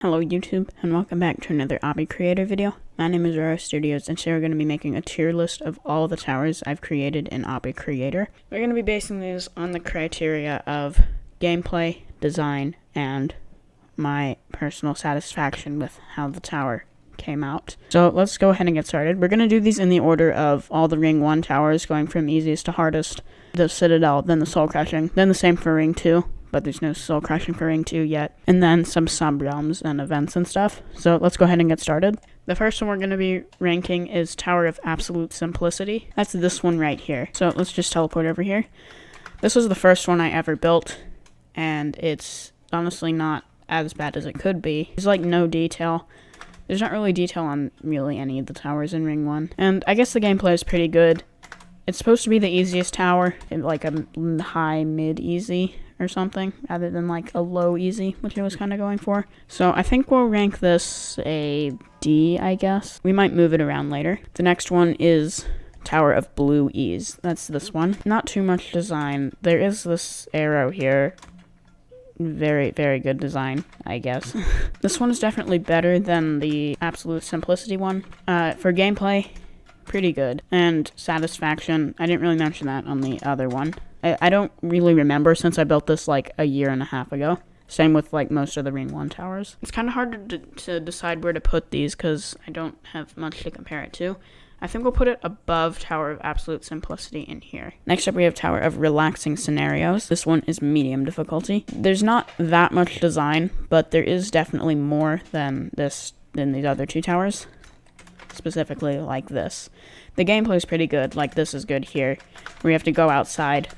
Hello YouTube, and welcome back to another Obby Creator video. My name is Roro Studios, and today we're going to be making a tier list of all the towers I've created in Obby Creator. We're going to be basing these on the criteria of gameplay, design, and my personal satisfaction with how the tower came out. So let's go ahead and get started. We're going to do these in the order of all the Ring 1 towers, going from easiest to hardest, the Citadel, then the Soul Crushing, then the same for Ring 2. But there's no Soul Crushing for Ring 2 yet. And then some sub-realms and events and stuff. So let's go ahead and get started. The first one we're going to be ranking is Tower of Absolute Simplicity. That's this one right here. So let's just teleport over here. This was the first one I ever built, and it's honestly not as bad as it could be. There's like no detail. There's not really detail on really any of the towers in Ring 1. And I guess the gameplay is pretty good. It's supposed to be the easiest tower, like a high, mid-easy or something, rather than like a low easy, which I was kind of going for. So I think we'll rank this a D, I guess. We might move it around later. The next one is Tower of Blue Ease. That's this one. Not too much design. There is this arrow here. Very, very good design, I guess. This one is definitely better than the Absolute Simplicity one. For gameplay, pretty good. And satisfaction, I didn't really mention that on the other one. I don't really remember since I built this like a year and a half ago. Same with like most of the Ring 1 towers. It's kind of hard to decide where to put these because I don't have much to compare it to. I think we'll put it above Tower of Absolute Simplicity in here. Next up we have Tower of Relaxing Scenarios. This one is medium difficulty. There's not that much design, but there is definitely more than these other two towers. Specifically like this. The gameplay is pretty good. Like this is good here, where you have to go outside,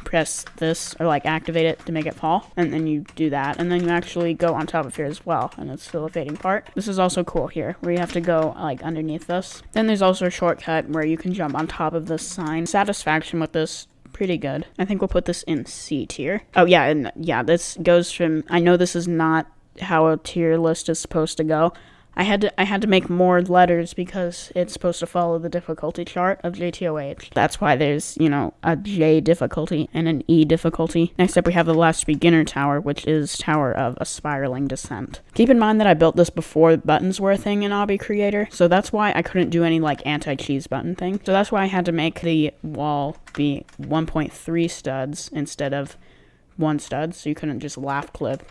press this, or like activate it to make it fall, and then you do that, and then you actually go on top of here as well, and it's still a fading part. This is also cool here, where you have to go like underneath this. Then there's also a shortcut where you can jump on top of this sign. Satisfaction with this, pretty good. I think we'll put this in C tier. Oh yeah, and yeah, this goes from, I know this is not how a tier list is supposed to go. I had to make more letters because it's supposed to follow the difficulty chart of JTOH. That's why there's, you know, a J difficulty and an E difficulty. Next up we have the last beginner tower, which is Tower of a Spiraling Descent. Keep in mind that I built this before buttons were a thing in Obby Creator, so that's why I couldn't do any like anti-cheese button thing. So that's why I had to make the wall be 1.3 studs instead of 1 stud, so you couldn't just laugh clip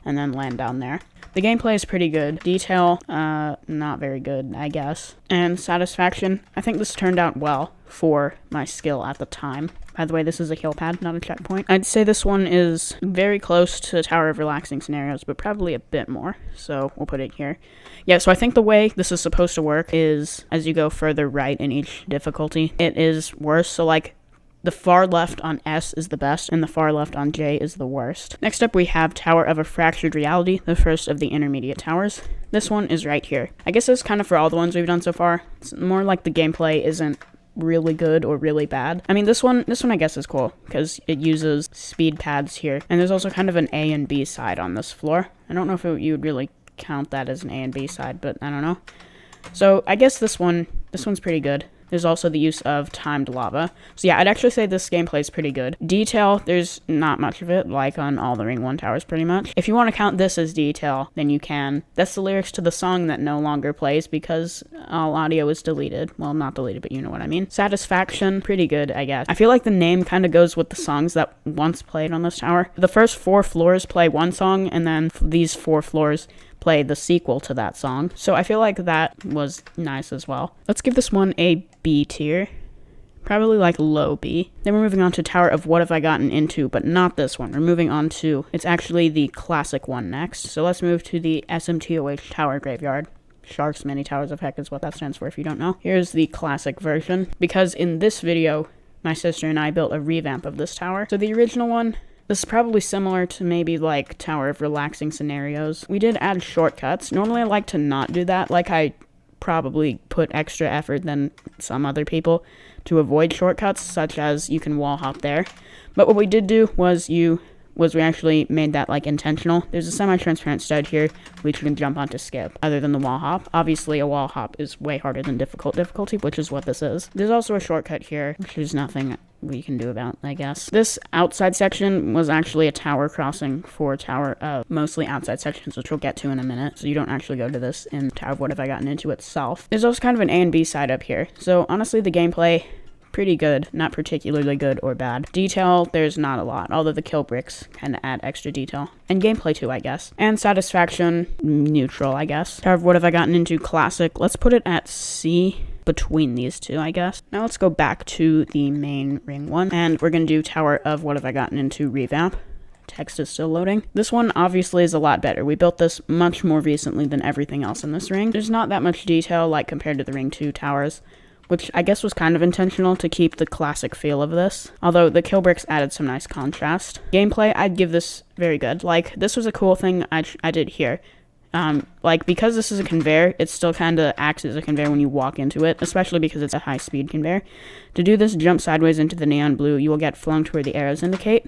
and then land down there. The gameplay is pretty good. Detail, not very good, I guess. And satisfaction, I think this turned out well for my skill at the time. By the way, this is a heal pad, not a checkpoint. I'd say this one is very close to Tower of Relaxing Scenarios, but probably a bit more, so we'll put it here. Yeah, so I think the way this is supposed to work is as you go further right in each difficulty, it is worse. So like, the far left on S is the best, and the far left on J is the worst. Next up, we have Tower of a Fractured Reality, the first of the intermediate towers. This one is right here. I guess it's kind of for all the ones we've done so far. It's more like the gameplay isn't really good or really bad. I mean, this one I guess is cool, because it uses speed pads here, and there's also kind of an A and B side on this floor. I don't know if you would really count that as an A and B side, but I don't know. So I guess this one's pretty good. There's also the use of timed lava. So yeah, I'd actually say this gameplay is pretty good. Detail, there's not much of it, like on all the Ring 1 towers pretty much. If you want to count this as detail, then you can. That's the lyrics to the song that no longer plays because all audio is deleted. Well, not deleted, but you know what I mean. Satisfaction, pretty good, I guess. I feel like the name kind of goes with the songs that once played on this tower. The first 4 floors play one song, and then these 4 floors play the sequel to that song. So I feel like that was nice as well. Let's give this one a B tier. Probably like low B. Then we're moving on to Tower of What Have I Gotten Into, but not this one. We're moving on to, it's actually the classic one next. So let's move to the SMTOH Tower Graveyard. Sharks Many Towers of Heck is what that stands for if you don't know. Here's the classic version, because in this video, my sister and I built a revamp of this tower. So the original one, this is probably similar to maybe like Tower of Relaxing Scenarios. We did add shortcuts. Normally I like to not do that. Like I probably put extra effort than some other people to avoid shortcuts, such as you can wall hop there. But what we did do was we actually made that like intentional. There's a semi-transparent stud here which you can jump onto skip, other than the wall hop. Obviously a wall hop is way harder than difficulty, which is what this is. There's also a shortcut here, which is nothing we can do about, I guess. This outside section was actually a tower crossing for Tower of mostly outside sections, which we'll get to in a minute. So you don't actually go to this in Tower of What Have I Gotten Into itself. There's also kind of an A and B side up here. So honestly, the gameplay, pretty good, not particularly good or bad. Detail, there's not a lot, although the kill bricks kind of add extra detail. And gameplay too, I guess. And satisfaction, neutral, I guess. Tower of What Have I Gotten Into classic. Let's put it at C between these two, I guess. Now let's go back to the main ring one, and we're gonna do Tower of What Have I Gotten Into revamp. Text is still loading. This one obviously is a lot better. We built this much more recently than everything else in this ring. There's not that much detail like compared to the ring 2 towers, which I guess was kind of intentional to keep the classic feel of this. Although the kill bricks added some nice contrast. Gameplay, I'd give this very good. Like, this was a cool thing I did here. Like, because this is a conveyor, it still kind of acts as a conveyor when you walk into it, especially because it's a high-speed conveyor. To do this jump sideways into the neon blue, you will get flung to where the arrows indicate.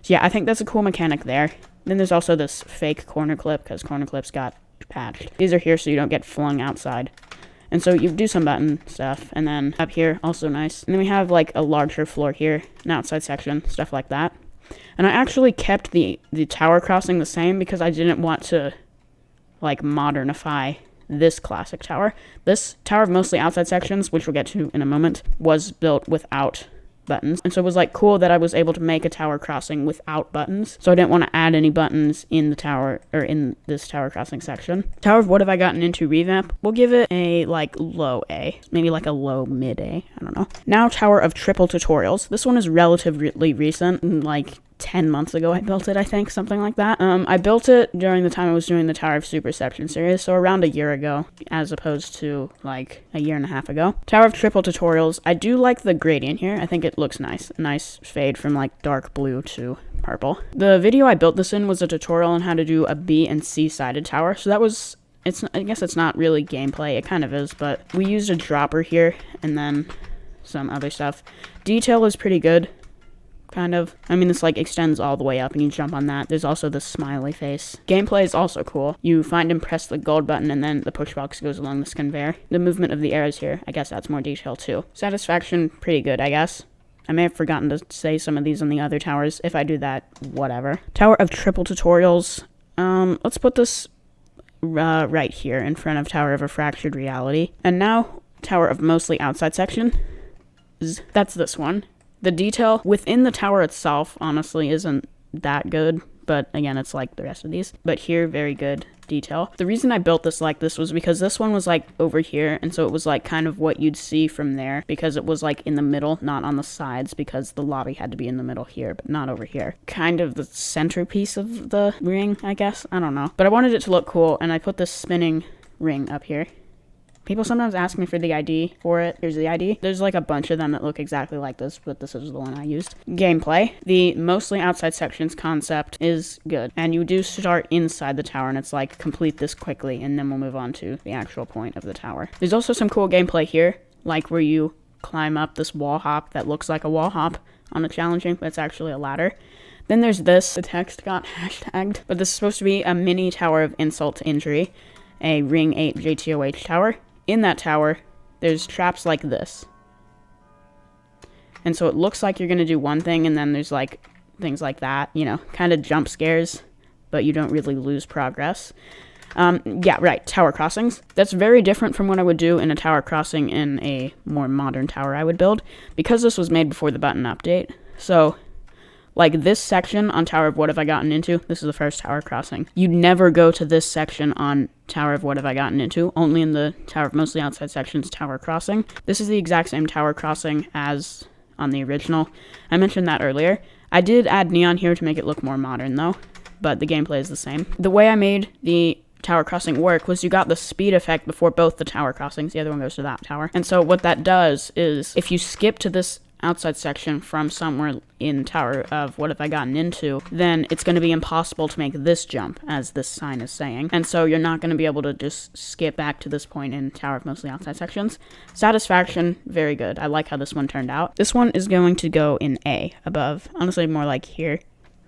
So yeah, I think that's a cool mechanic there. Then there's also this fake corner clip, because corner clips got patched. These are here so you don't get flung outside. And so you do some button stuff, and then up here, also nice. And then we have like a larger floor here, an outside section, stuff like that. And I actually kept the tower crossing the same because I didn't want to like modernify this classic tower. This tower of mostly outside sections, which we'll get to in a moment, was built without buttons. And so it was like cool that I was able to make a tower crossing without buttons. So I didn't want to add any buttons in the tower, or in this tower crossing section. Tower of What Have I Gotten Into revamp, we'll give it a like low A, maybe like a low mid A, I don't know. Now Tower of Triple Tutorials. This one is relatively recent, like 10 months ago I built it, I think, something like that. I built it during the time I was doing the Tower of Superception series, so around a year ago, as opposed to like a year and a half ago. Tower of Triple Tutorials, I do like the gradient here. I think it looks nice. A nice fade from like dark blue to purple. The video I built this in was a tutorial on how to do a B and C sided tower, so that was, I guess it's not really gameplay, it kind of is, but we used a dropper here and then some other stuff. Detail is pretty good. Kind of. I mean, this like extends all the way up and you jump on that. There's also the smiley face. Gameplay is also cool. You find and press the gold button and then the push box goes along this conveyor. The movement of the arrows here, I guess that's more detail too. Satisfaction, pretty good, I guess. I may have forgotten to say some of these on the other towers. If I do that, whatever. Tower of Triple Tutorials. Let's put this right here in front of Tower of a Fractured Reality. And now, Tower of Mostly Outside Section. That's this one. The detail within the tower itself, honestly, isn't that good, but again, it's like the rest of these. But here, very good detail. The reason I built this like this was because this one was like over here, and so it was like kind of what you'd see from there, because it was like in the middle, not on the sides, because the lobby had to be in the middle here, but not over here. Kind of the centerpiece of the ring, I guess. I don't know. But I wanted it to look cool, and I put this spinning ring up here. People sometimes ask me for the ID for it. Here's the ID. There's like a bunch of them that look exactly like this, but this is the one I used. Gameplay. The mostly outside sections concept is good. And you do start inside the tower, and it's like complete this quickly, and then we'll move on to the actual point of the tower. There's also some cool gameplay here, like where you climb up this wall hop that looks like a wall hop on a challenging, but it's actually a ladder. Then there's this. The text got hashtagged, but this is supposed to be a mini tower of insult to injury, a ring 8 JTOH tower. In that tower, there's traps like this. And so it looks like you're going to do one thing, and then there's like things like that, you know, kind of jump scares, but you don't really lose progress. Yeah, right, tower crossings. That's very different from what I would do in a tower crossing in a more modern tower I would build, because this was made before the button update. So, like this section on Tower of What Have I Gotten Into, this is the first tower crossing. You'd never go to this section on Tower of What Have I Gotten Into, only in the Tower of Mostly Outside Sections tower crossing. This is the exact same tower crossing as on the original. I mentioned that earlier. I did add neon here to make it look more modern though, but the gameplay is the same. The way I made the tower crossing work was you got the speed effect before both the tower crossings. The other one goes to that tower. And so what that does is if you skip to this outside section from somewhere in Tower of What Have I Gotten Into, then it's going to be impossible to make this jump, as this sign is saying. And so you're not going to be able to just skip back to this point in Tower of Mostly Outside Sections. Satisfaction, very good. I like how this one turned out. This one is going to go in A, above. Honestly, more like here.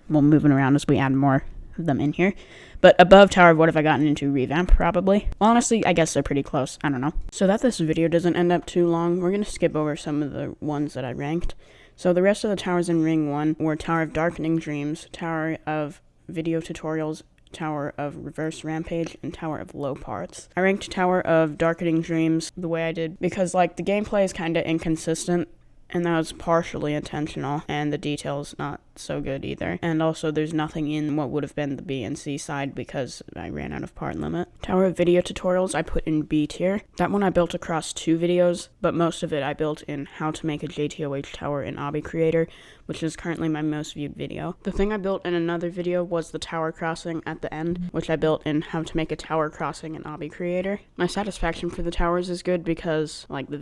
We'll move it around as we add more of them in here. But above Tower of What Have I Gotten Into revamp, probably. Well, honestly, I guess they're pretty close. I don't know. So that this video doesn't end up too long, we're going to skip over some of the ones that I ranked. So the rest of the towers in Ring 1 were Tower of Darkening Dreams, Tower of Video Tutorials, Tower of Reverse Rampage, and Tower of Low Parts. I ranked Tower of Darkening Dreams the way I did because, like, the gameplay is kind of inconsistent, and that was partially intentional, and the detail's not so good either. And also, there's nothing in what would have been the B and C side because I ran out of part limit. Tower of Video Tutorials I put in B tier. That one I built across 2 videos, but most of it I built in How to Make a JTOH Tower in Obby Creator, which is currently my most viewed video. The thing I built in another video was the tower crossing at the end, which I built in How to Make a Tower Crossing in Obby Creator. My satisfaction for the towers is good because, like, those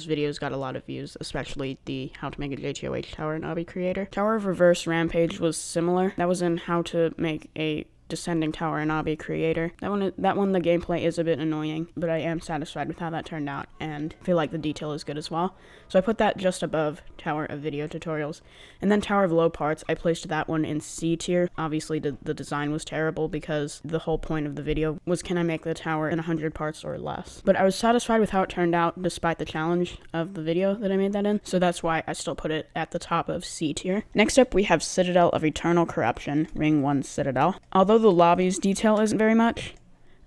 videos got a lot of views, especially the How to Make a JTOH Tower in Obby Creator. Tower of Reverse Rampage was similar. That was in How to Make a Descending Tower in Obby Creator. That one the gameplay is a bit annoying, but I am satisfied with how that turned out and feel like the detail is good as well. So I put that just above Tower of Video Tutorials. And then Tower of Low Parts, I placed that one in C tier. Obviously the design was terrible because the whole point of the video was, can I make the tower in 100 parts or less? But I was satisfied with how it turned out despite the challenge of the video that I made that in, so that's why I still put it at the top of C tier. Next up we have Citadel of Eternal Corruption, Ring 1 Citadel. Although the lobby's detail isn't very much,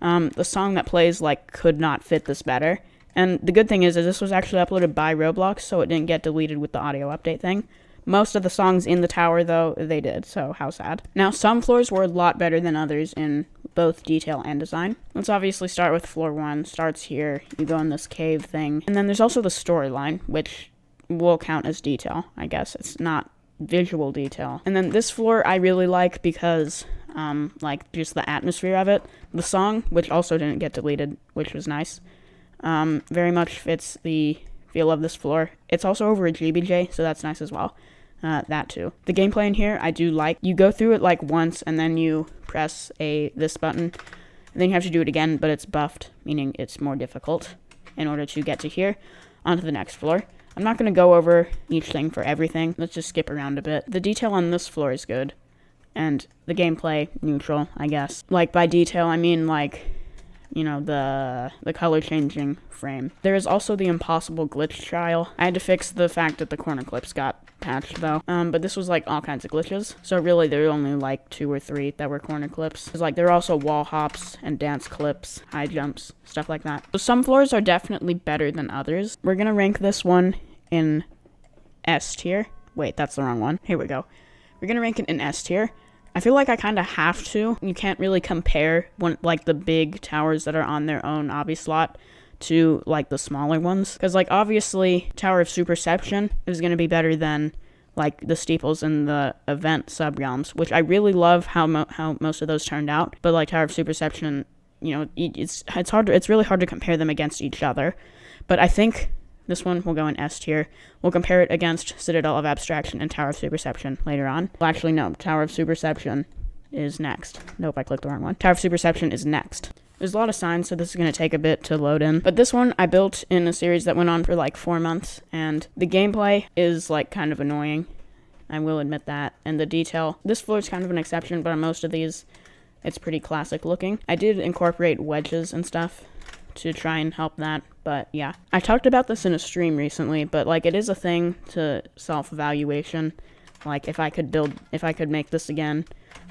the song that plays, like, could not fit this better. And the good thing is this was actually uploaded by Roblox, so it didn't get deleted with the audio update thing. Most of the songs in the tower, though, they did, so how sad. Now, some floors were a lot better than others in both detail and design. Let's obviously start with floor 1. Starts here, you go in this cave thing. And then there's also the storyline, which will count as detail, I guess. It's not visual detail. And then this floor I really like because, like, just the atmosphere of it. The song, which also didn't get deleted, which was nice, very much fits the feel of this floor. It's also over a GBJ, so that's nice as well. That too. The gameplay in here, I do like. You go through it like once, and then you press this button, and then you have to do it again, but it's buffed, meaning it's more difficult in order to get to here, onto the next floor. I'm not going to go over each thing for everything. Let's just skip around a bit. The detail on this floor is good, and the gameplay, neutral, I guess. Like, by detail, I mean, like, you know, the color changing frame. There is also the impossible glitch trial. I had to fix the fact that the corner clips got patched, though. But this was, like, all kinds of glitches. So really, there were only, like, 2 or 3 that were corner clips. Because, like, there are also wall hops and dance clips, high jumps, stuff like that. So some floors are definitely better than others. We're gonna rank this one in S tier. Wait, that's the wrong one. Here we go. We're gonna rank it in S tier. I feel like I kind of have to. You can't really compare like the big towers that are on their own obby slot to, like, the smaller ones. Because, like, obviously, Tower of Superception is going to be better than, like, the steeples in the event subrealms, which I really love how most of those turned out. But, like, Tower of Superception, you know, it's really hard to compare them against each other. But I think this one will go in S tier. We'll compare it against Citadel of Abstraction and Tower of Superception later on. Well, actually, no. Tower of Superception is next. Nope, I clicked the wrong one. Tower of Superception is next. There's a lot of signs, so this is going to take a bit to load in. But this one I built in a series that went on for, like, 4 months, and the gameplay is, like, kind of annoying. I will admit that. And the detail. This floor is kind of an exception, but on most of these, it's pretty classic looking. I did incorporate wedges and stuff to try and help that, but yeah. I talked about this in a stream recently, but, like, it is a thing to self-evaluation. Like, if I could make this again,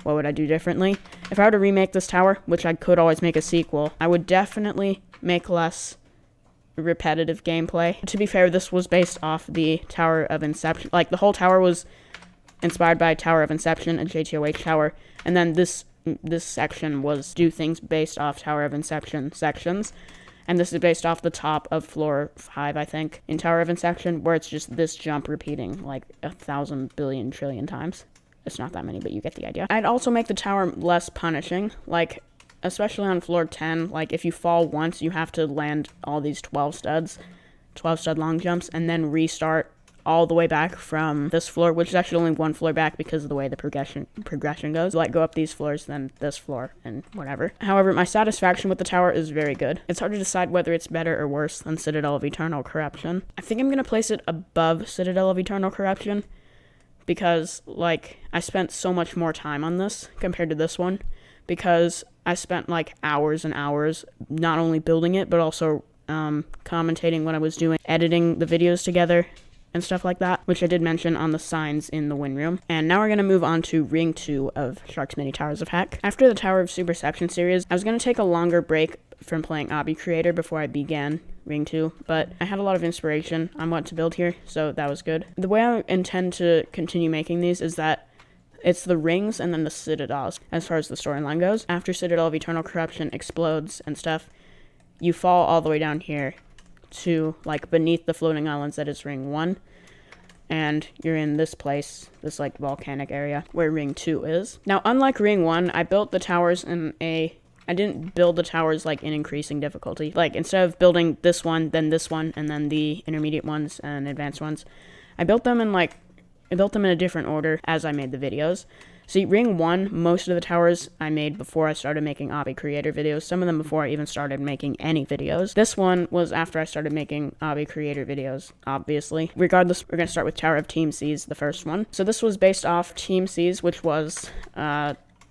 what would I do differently? If I were to remake this tower, which I could always make a sequel, I would definitely make less repetitive gameplay. To be fair, this was based off the Tower of Inception. Like, the whole tower was inspired by Tower of Inception, a JTOH tower, and then this section was do things based off Tower of Inception sections, and this is based off the top of floor 5, I think, in Tower of Inception, where it's just this jump repeating like 1,000 billion trillion times. It's not that many, but you get the idea. I'd also make the tower less punishing, like, especially on floor 10, like, if you fall once, you have to land all these 12 stud long jumps, and then restart all the way back from this floor, which is actually only 1 floor back because of the way the progression goes. Like, go up these floors, then this floor, and whatever. However, my satisfaction with the tower is very good. It's hard to decide whether it's better or worse than Citadel of Eternal Corruption. I think I'm going to place it above Citadel of Eternal Corruption because, like, I spent so much more time on this compared to this one because I spent, like, hours and hours not only building it, but also commentating what I was doing, editing the videos together, and stuff like that, which I did mention on the signs in the win room. And now we're going to move on to Ring 2 of Shark's Mini Towers of Heck. After the Tower of Superception series, I was going to take a longer break from playing Obby Creator before I began Ring 2, but I had a lot of inspiration on what to build here, so that was good. The way I intend to continue making these is that it's the rings and then the Citadels, as far as the storyline goes. After Citadel of Eternal Corruption explodes and stuff, you fall all the way down here to, like, beneath the floating islands that is Ring 1, and you're in this place, this, like, volcanic area, where Ring 2 is. Now, unlike Ring 1, I built the towers I didn't build the towers, like, in increasing difficulty. Like, instead of building this one, and then the intermediate ones and advanced ones, I built them in a different order as I made the videos. See, Ring 1, most of the towers I made before I started making Obby Creator videos, some of them before I even started making any videos. This one was after I started making Obby Creator videos, obviously. Regardless, we're going to start with Tower of Team Seas, the first one. So this was based off Team Seas, which was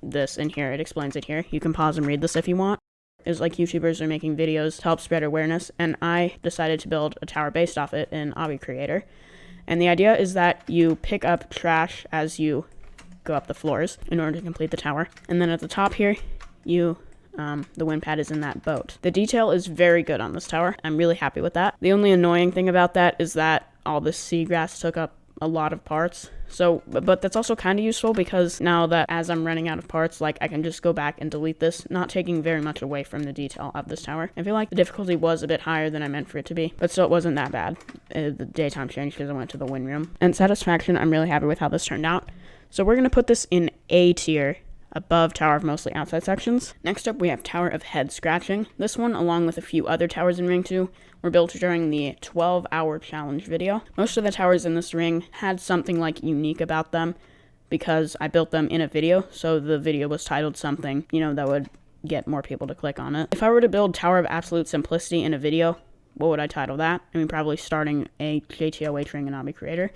this in here. It explains it here. You can pause and read this if you want. It was like YouTubers are making videos to help spread awareness, and I decided to build a tower based off it in Obby Creator. And the idea is that you pick up trash as you go up the floors in order to complete the tower. And then at the top here, the wind pad is in that boat. The detail is very good on this tower. I'm really happy with that. The only annoying thing about that is that all this seagrass took up a lot of parts. So, but that's also kind of useful because now that as I'm running out of parts, like, I can just go back and delete this, not taking very much away from the detail of this tower. I feel like the difficulty was a bit higher than I meant for it to be, but still it wasn't that bad. The daytime changed because I went to the win room. And Satisfaction, I'm really happy with how this turned out. So we're going to put this in A tier, above Tower of Mostly Outside Sections. Next up, we have Tower of Head Scratching. This one, along with a few other towers in Ring 2, were built during the 12-hour challenge video. Most of the towers in this ring had something, like, unique about them because I built them in a video, so the video was titled something, that would get more people to click on it. If I were to build Tower of Absolute Simplicity in a video, what would I title that? I mean, probably starting a JTOH ring in Obby Creator.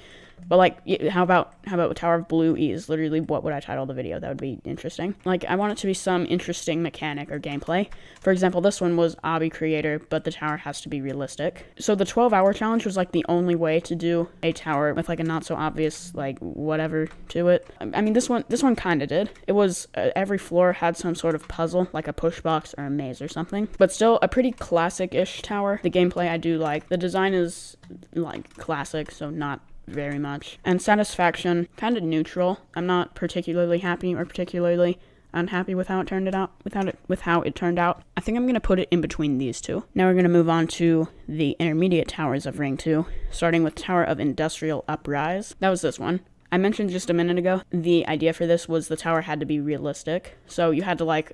But, like, how about Tower of Blue Ease? Literally, what would I title the video? That would be interesting. Like, I want it to be some interesting mechanic or gameplay. For example, this one was Obby Creator, but the tower has to be realistic. So the 12-hour challenge was, like, the only way to do a tower with, like, a not-so-obvious, like, whatever to it. I mean, this one kind of did. It was, every floor had some sort of puzzle, like a push box or a maze or something. But still, a pretty classic-ish tower. The gameplay I do like. The design is, like, classic, so not very much. And Satisfaction, kind of neutral. I'm not particularly happy or particularly unhappy with how it turned out. I think I'm going to put it in between these two. Now we're going to move on to the intermediate towers of Ring 2, starting with Tower of Industrial Uprise. That was this one. I mentioned just a minute ago, the idea for this was the tower had to be realistic. So you had to, like,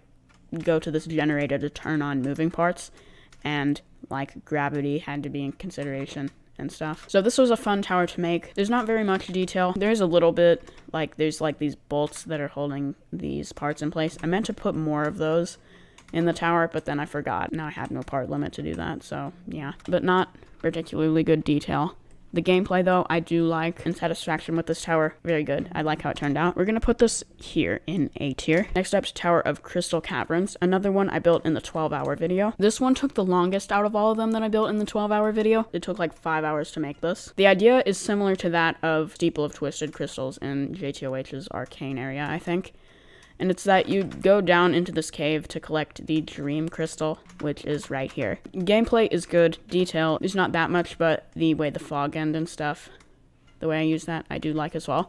go to this generator to turn on moving parts, and, like, gravity had to be in consideration and stuff. So this was a fun tower to make. There's not very much detail. There's a little bit, like, there's, like, these bolts that are holding these parts in place. I meant to put more of those in the tower, but then I forgot. Now I had no part limit to do that, so yeah. But not particularly good detail. The gameplay, though, I do like, and Satisfaction with this tower, very good. I like how it turned out. We're going to put this here in A tier. Next up is Tower of Crystal Caverns, another one I built in the 12-hour video. This one took the longest out of all of them that I built in the 12-hour video. It took like 5 hours to make this. The idea is similar to that of Steeple of Twisted Crystals in JTOH's Arcane area, I think. And it's that you go down into this cave to collect the Dream Crystal, which is right here. Gameplay is good. Detail is not that much, but the way the fog end and stuff, the way I use that, I do like as well.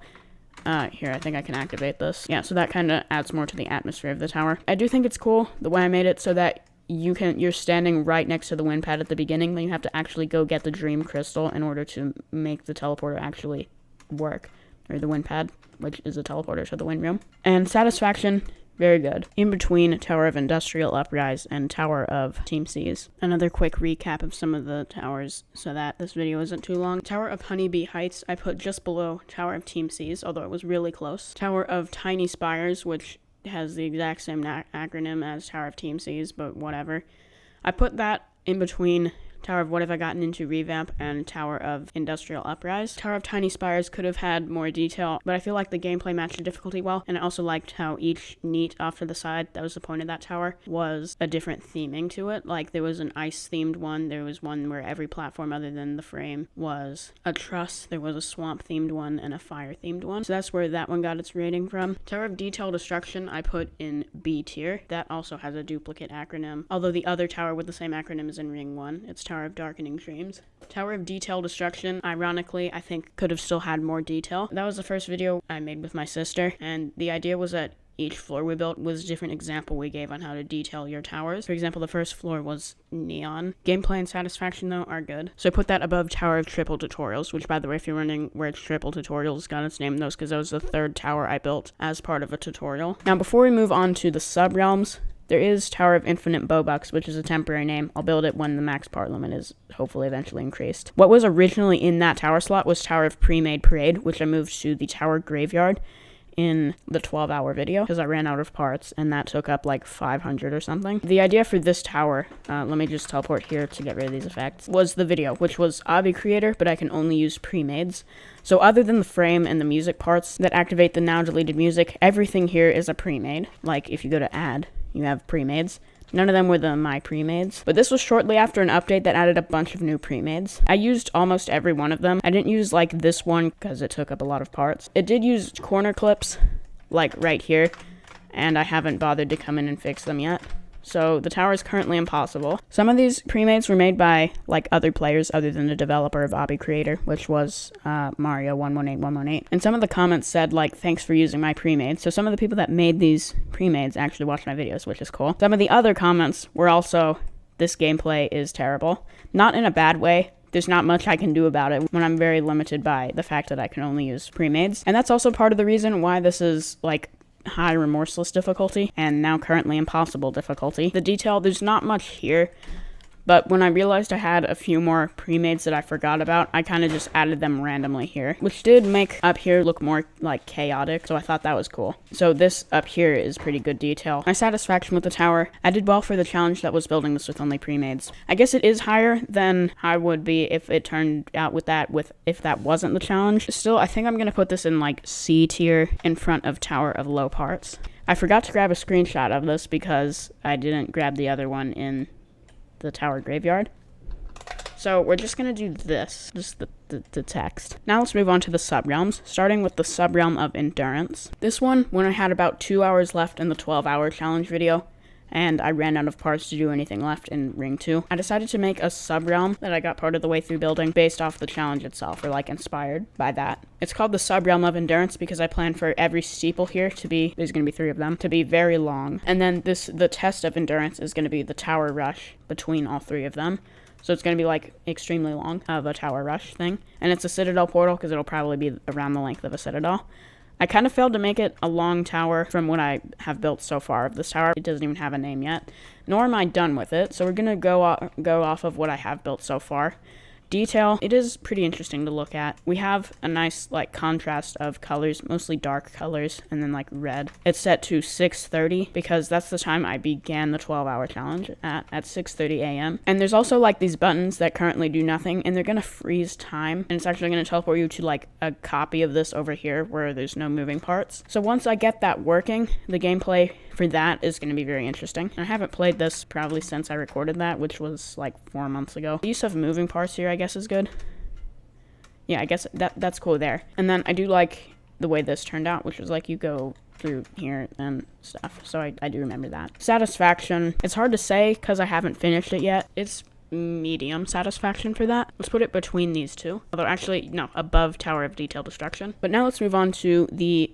Here, I think I can activate this. Yeah, so that kind of adds more to the atmosphere of the tower. I do think it's cool, the way I made it, so that you're standing right next to the wind pad at the beginning, then you have to actually go get the Dream Crystal in order to make the teleporter actually work. Or the wind pad, which is a teleporter to the wind room. And Satisfaction, very good. In between Tower of Industrial Uprise and Tower of Team Seas. Another quick recap of some of the towers so that this video isn't too long. Tower of Honeybee Heights, I put just below Tower of Team Seas, although it was really close. Tower of Tiny Spires, which has the exact same acronym as Tower of Team Seas, but whatever. I put that in between Tower of What Have I Gotten Into Revamp, and Tower of Industrial Uprise. Tower of Tiny Spires could have had more detail, but I feel like the gameplay matched the difficulty well, and I also liked how each neat off to the side, that was the point of that tower, was a different theming to it. Like, there was an ice-themed one, there was one where every platform other than the frame was a truss, there was a swamp-themed one, and a fire-themed one. So that's where that one got its rating from. Tower of Detail Destruction I put in B tier. That also has a duplicate acronym, although the other tower with the same acronym is in Ring 1. It's Tower of Darkening Dreams. Tower of Detail Destruction, ironically, I think could have still had more detail. That was the first video I made with my sister, and the idea was that each floor we built was a different example we gave on how to detail your towers. For example, the first floor was neon. Gameplay and satisfaction, though, are good. So I put that above Tower of Triple Tutorials, which, by the way, if you're wondering where Triple Tutorials got its name, those because that was the third tower I built as part of a tutorial. Now, before we move on to the sub-realms, there is Tower of Infinite Bowbucks, which is a temporary name. I'll build it when the max part limit is hopefully eventually increased. What was originally in that tower slot was Tower of Pre-Made Parade, which I moved to the Tower Graveyard in the 12-hour video because I ran out of parts and that took up like 500 or something. The idea for this tower, let me just teleport here to get rid of these effects, was the video, which was Obby Creator, but I can only use pre-mades. So other than the frame and the music parts that activate the now deleted music, everything here is a pre-made. Like if you go to add, you have pre-mades. None of them were my pre-mades. But this was shortly after an update that added a bunch of new pre-mades. I used almost every one of them. I didn't use like this one because it took up a lot of parts. It did use corner clips, like right here, and I haven't bothered to come in and fix them yet. So the tower is currently impossible. Some of these pre-mades were made by like other players other than the developer of Obby Creator, which was Mario118118. And some of the comments said like, thanks for using my pre-made. So some of the people that made these pre-mades actually watched my videos, which is cool. Some of the other comments were also, this gameplay is terrible. Not in a bad way. There's not much I can do about it when I'm very limited by the fact that I can only use pre-mades. And that's also part of the reason why this is like high remorseless difficulty and now currently impossible difficulty. The detail, there's not much here, but when I realized I had a few more pre-mades that I forgot about, I kind of just added them randomly here, which did make up here look more like chaotic, so I thought that was cool. So this up here is pretty good detail. My satisfaction with the tower, I did well for the challenge that was building this with only pre-mades. I guess it is higher than I would be if it turned out if that wasn't the challenge. Still, I think I'm gonna put this in like C tier in front of Tower of Low Parts. I forgot to grab a screenshot of this because I didn't grab the other one in the Tower Graveyard. So we're just gonna do this, just the text. Now let's move on to the sub-realms, starting with the sub-realm of Endurance. This one, when I had about 2 hours left in the 12-hour challenge video, and I ran out of parts to do anything left in Ring 2, I decided to make a sub-realm that I got part of the way through building based off the challenge itself, or like inspired by that. It's called the sub-realm of Endurance because I plan for every steeple here to be, there's going to be 3 of them, to be very long. And then the test of Endurance is going to be the tower rush between all 3 of them. So it's going to be like extremely long of a tower rush thing. And it's a Citadel portal because it'll probably be around the length of a Citadel. I kind of failed to make it a long tower from what I have built so far of this tower. It doesn't even have a name yet, nor am I done with it. So we're going to go off of what I have built so far. Detail, it is pretty interesting to look at. We have a nice like contrast of colors, mostly dark colors, and then like red. It's set to 6:30 because that's the time I began the 12-hour challenge at 6:30 a.m. And there's also like these buttons that currently do nothing, and they're gonna freeze time, and it's actually gonna teleport you to like a copy of this over here where there's no moving parts. So once I get that working, the gameplay for that is going to be very interesting. I haven't played this probably since I recorded that, which was like 4 months ago. The use of moving parts here, I guess, is good. Yeah, I guess that's cool there. And then I do like the way this turned out, which was like you go through here and stuff. So I do remember that. Satisfaction, it's hard to say because I haven't finished it yet. It's medium satisfaction for that. Let's put it between these two. Although actually, no, above Tower of Detail Destruction. But now let's move on to the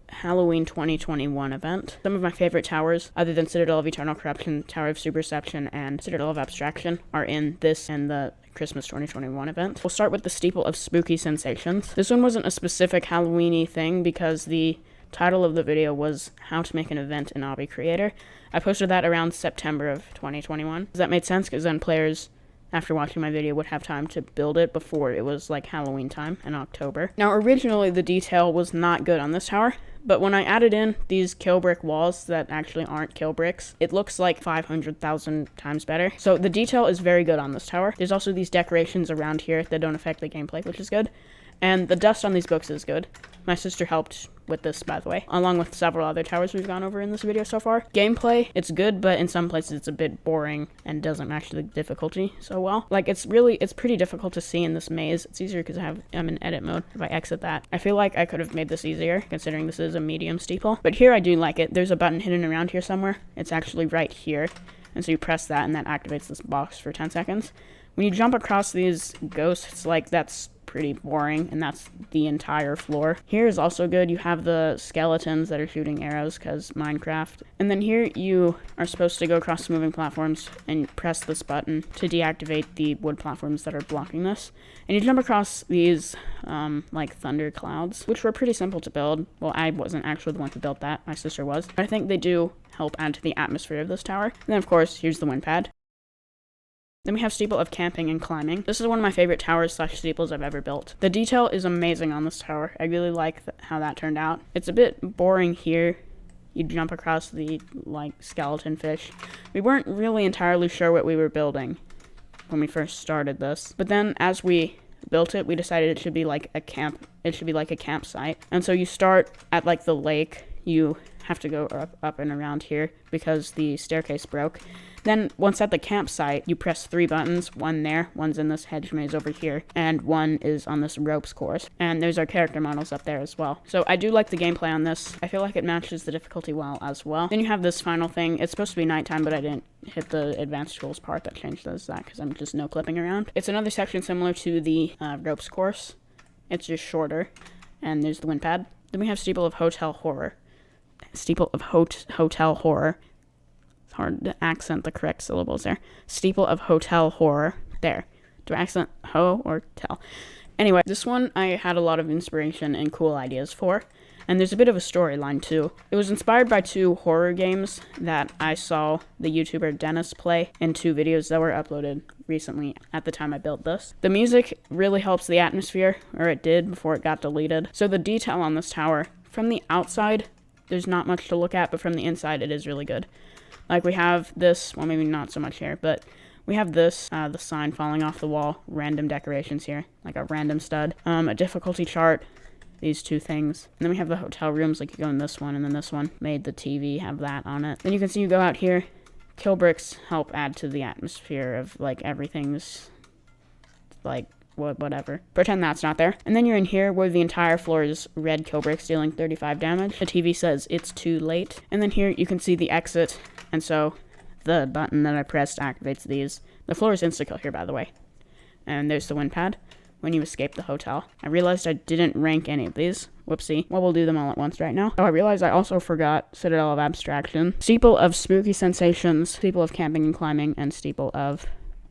Halloween 2021 event. Some of my favorite towers, other than Citadel of Eternal Corruption, Tower of Superception, and Citadel of Abstraction, are in this and the Christmas 2021 event. We'll start with the Steeple of Spooky Sensations. This one wasn't a specific Halloween-y thing because the title of the video was How to Make an Event in Obby Creator. I posted that around September of 2021. That made sense because then players after watching my video, would have time to build it before it was like Halloween time in October. Now, originally the detail was not good on this tower, but when I added in these kill brick walls that actually aren't kill bricks, it looks like 500,000 times better. So the detail is very good on this tower. There's also these decorations around here that don't affect the gameplay, which is good. And the dust on these books is good. My sister helped with this, by the way, along with several other towers we've gone over in this video so far. Gameplay, it's good, but in some places it's a bit boring and doesn't match the difficulty so well. Like, it's pretty difficult to see in this maze. It's easier because I'm in edit mode. If I exit that, I feel like I could have made this easier, considering this is a medium steeple. But here I do like it. There's a button hidden around here somewhere. It's actually right here. And so you press that and that activates this box for 10 seconds. When you jump across these ghosts, like, that's pretty boring, and that's the entire floor. Here is also good. You have the skeletons that are shooting arrows because Minecraft. And then here you are supposed to go across moving platforms and press this button to deactivate the wood platforms that are blocking this. And you jump across these like thunder clouds, which were pretty simple to build. Well, I wasn't actually the one who built that. My sister was. But I think they do help add to the atmosphere of this tower. And then, of course, here's the wind pad. Then we have Steeple of Camping and Climbing. This is one of my favorite towers slash steeples I've ever built. The detail is amazing on this tower. I really like how that turned out. It's a bit boring here. You jump across the, like, skeleton fish. We weren't really entirely sure what we were building when we first started this. But then as we built it, we decided it should be like a camp. It should be like a campsite. And so you start at, like, the lake. You have to go up and around here because the staircase broke. Then, once at the campsite, you press 3 buttons. One there, one's in this hedge maze over here, and one is on this ropes course. And there's our character models up there as well. So I do like the gameplay on this. I feel like it matches the difficulty well as well. Then you have this final thing. It's supposed to be nighttime, but I didn't hit the advanced tools part that changes that because I'm just no clipping around. It's another section similar to the ropes course. It's just shorter. And there's the wind pad. Then we have Steeple of Hotel Horror. Steeple of Hotel Horror. It's hard to accent the correct syllables there. Steeple of Hotel Horror. There. Do I accent ho or tell? Anyway, this one I had a lot of inspiration and cool ideas for. And there's a bit of a storyline too. It was inspired by 2 horror games that I saw the YouTuber Dennis play in 2 videos that were uploaded recently at the time I built this. The music really helps the atmosphere, or it did before it got deleted. So the detail on this tower, from the outside, there's not much to look at, but from the inside it is really good. Like we have this, well maybe not so much here, but we have this, the sign falling off the wall, random decorations here, like a random stud, a difficulty chart, these 2 things. And then we have the hotel rooms, like you go in this one, and then this one made the TV have that on it. Then you can see you go out here, kill bricks help add to the atmosphere of like everything's like whatever. Pretend that's not there. And then you're in here where the entire floor is red kill bricks dealing 35 damage. The TV says it's too late. And then here you can see the exit. And so the button that I pressed activates these. The floor is insta-kill here, by the way. And there's the wind pad when you escape the hotel. I realized I didn't rank any of these. Whoopsie. Well, we'll do them all at once right now. Oh, I realized I also forgot Citadel of Abstraction, Steeple of Spooky Sensations, Steeple of Camping and Climbing, and Steeple of...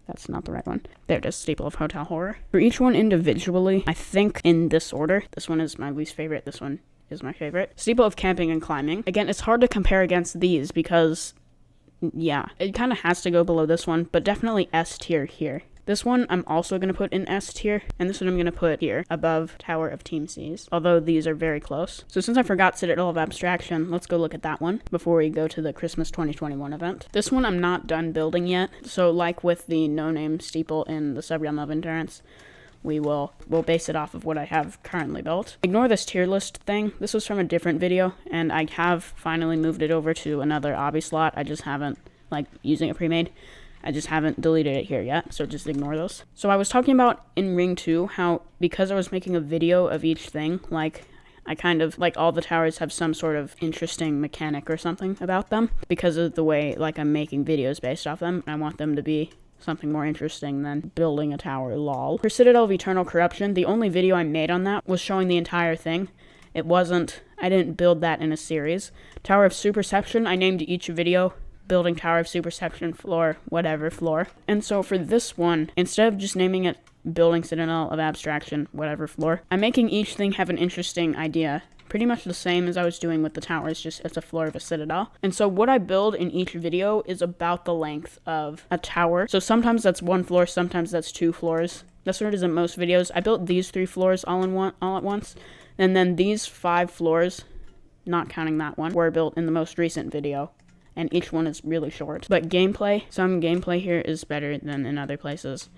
That's not the right one. There it is, Steeple of Hotel Horror. For each one individually, I think in this order. This one is my least favorite. This one is my favorite. Steeple of Camping and Climbing. Again, it's hard to compare against these because, yeah, it kind of has to go below this one, but definitely S tier here. This one I'm also going to put in S tier, and this one I'm going to put here, above Tower of Team Seas, although these are very close. So since I forgot Citadel of Abstraction, let's go look at that one before we go to the Christmas 2021 event. This one I'm not done building yet, so like with the no-name steeple in the Subrealm of Endurance, we'll base it off of what I have currently built. Ignore this tier list thing. This was from a different video, and I have finally moved it over to another Obby slot. I just haven't, like, using it pre-made. I just haven't deleted it here yet, so just ignore those. So I was talking about in Ring 2 how, because I was making a video of each thing, like, I kind of, like, all the towers have some sort of interesting mechanic or something about them, because of the way, like, I'm making videos based off them. I want them to be something more interesting than building a tower, lol. For Citadel of Eternal Corruption, the only video I made on that was showing the entire thing. It wasn't, I didn't build that in a series. Tower of Superception, I named each video building Tower of Superception floor, whatever floor. And so for this one, instead of just naming it building Citadel of Abstraction, whatever floor, I'm making each thing have an interesting idea pretty much the same as I was doing with the towers, just it's a floor of a citadel. And so what I build in each video is about the length of a tower. So sometimes that's 1 floor, sometimes that's 2 floors. That's what it is in most videos. I built these 3 floors all at once, and then these 5 floors, not counting that one, were built in the most recent video. And each one is really short. But gameplay, some gameplay here is better than in other places.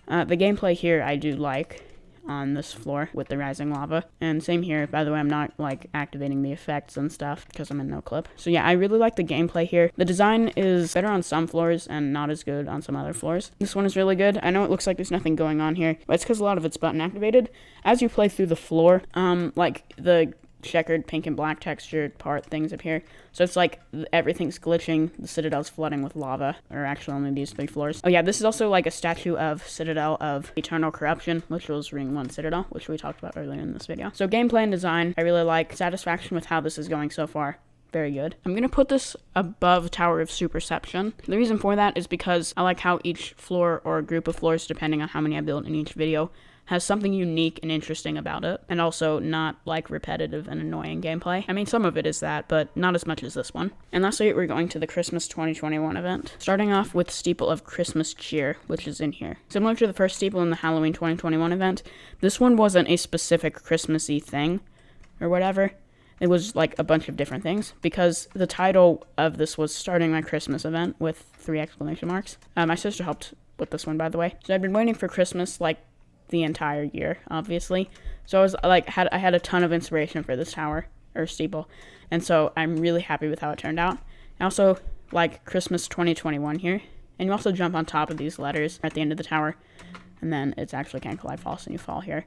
The gameplay here I do like on this floor with the rising lava. And same here, by the way, I'm not like activating the effects and stuff because I'm in no clip. So yeah, I really like the gameplay here. The design is better on some floors and not as good on some other floors. This one is really good. I know it looks like there's nothing going on here, but it's because a lot of it's button activated. As you play through the floor, like the checkered pink and black textured part things up here. So it's like everything's glitching. The Citadel's flooding with lava, or actually only these 3 floors. Oh yeah, this is also like a statue of Citadel of Eternal Corruption, which was Ring 1 Citadel, which we talked about earlier in this video. So gameplay and design, I really like. Satisfaction with how this is going so far. Very good. I'm going to put this above Tower of Superception. The reason for that is because I like how each floor or group of floors, depending on how many I build in each video, has something unique and interesting about it, and also not like repetitive and annoying gameplay. I mean, some of it is that, but not as much as this one. And lastly, we're going to the Christmas 2021 event, starting off with Steeple of Christmas Cheer, which is in here. Similar to the first Steeple in the Halloween 2021 event, this one wasn't a specific Christmassy thing or whatever. It was like a bunch of different things, because the title of this was Starting My Christmas Event with 3 exclamation marks. My sister helped with this one, by the way. So I've been waiting for Christmas like the entire year, obviously. So I was like, I had a ton of inspiration for this tower or steeple, and so I'm really happy with how it turned out. I also like Christmas 2021 here, and you also jump on top of these letters at the end of the tower, and then it's actually Can't Collide False, and you fall here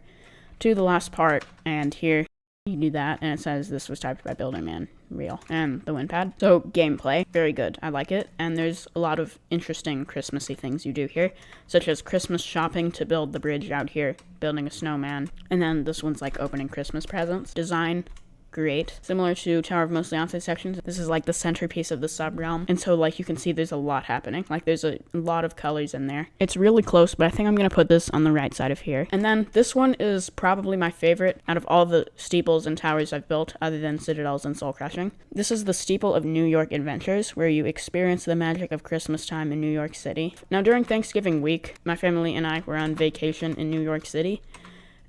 to the last part, and here you do that, and it says this was typed by Builder Man Real, and the wind pad. So gameplay, very good. I like it, and there's a lot of interesting Christmassy things you do here, such as Christmas shopping to build the bridge out here, building a snowman, and then this one's like opening Christmas presents. Design, great. Similar to Tower of Mostly On-Site sections, this is like the centerpiece of the sub-realm, and so like you can see there's a lot happening. Like there's a lot of colors in there. It's really close, but I think I'm gonna put this on the right side of here. And then this one is probably my favorite out of all the steeples and towers I've built, other than Citadels and Soul Crushing. This is the Steeple of New York Adventures, where you experience the magic of Christmas time in New York City. Now during Thanksgiving week, my family and I were on vacation in New York City.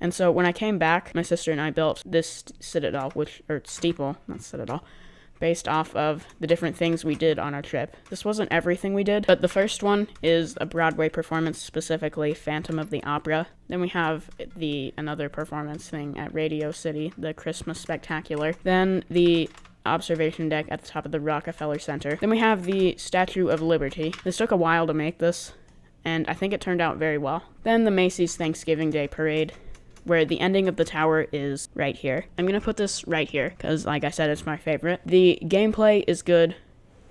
And so when I came back, my sister and I built this Citadel, or steeple, not Citadel, based off of the different things we did on our trip. This wasn't everything we did, but the first one is a Broadway performance, specifically Phantom of the Opera. Then we have another performance thing at Radio City, the Christmas Spectacular. Then the observation deck at the top of the Rockefeller Center. Then we have the Statue of Liberty. This took a while to make this, and I think it turned out very well. Then the Macy's Thanksgiving Day Parade, where the ending of the tower is right here. I'm gonna put this right here, because like I said, it's my favorite. The gameplay is good,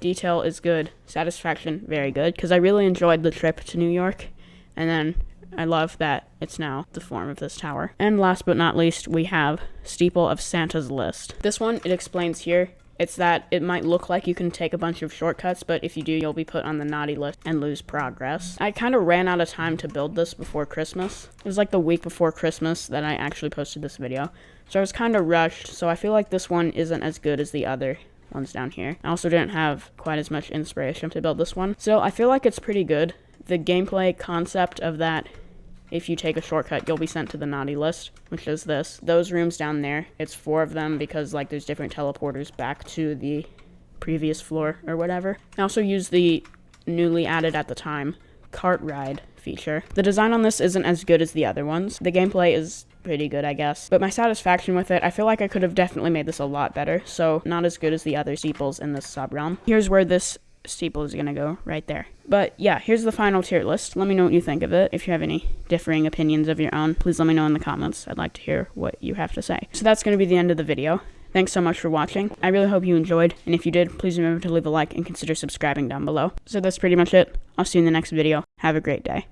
detail is good, satisfaction, very good, because I really enjoyed the trip to New York, and then I love that it's now the form of this tower. And last but not least, we have Steeple of Santa's List. This one, it explains here, it's that it might look like you can take a bunch of shortcuts, but if you do, you'll be put on the naughty list and lose progress. I kind of ran out of time to build this before Christmas. It was like the week before Christmas that I actually posted this video. So I was kind of rushed, so I feel like this one isn't as good as the other ones down here. I also didn't have quite as much inspiration to build this one. So I feel like it's pretty good. The gameplay concept of that, if you take a shortcut, you'll be sent to the naughty list, which is this. Those rooms down there, it's 4 of them because like there's different teleporters back to the previous floor or whatever. I also use the newly added at the time cart ride feature. The design on this isn't as good as the other ones. The gameplay is pretty good, I guess, but my satisfaction with it, I feel like I could have definitely made this a lot better, so not as good as the other steeples in this sub-realm. Here's where this steeple is gonna go, right there. But yeah, here's the final tier list. Let me know what you think of it. If you have any differing opinions of your own, please let me know in the comments. I'd like to hear what you have to say. So that's gonna be the end of the video. Thanks so much for watching. I really hope you enjoyed, and if you did, please remember to leave a like and consider subscribing down below. So that's pretty much it. I'll see you in the next video. Have a great day.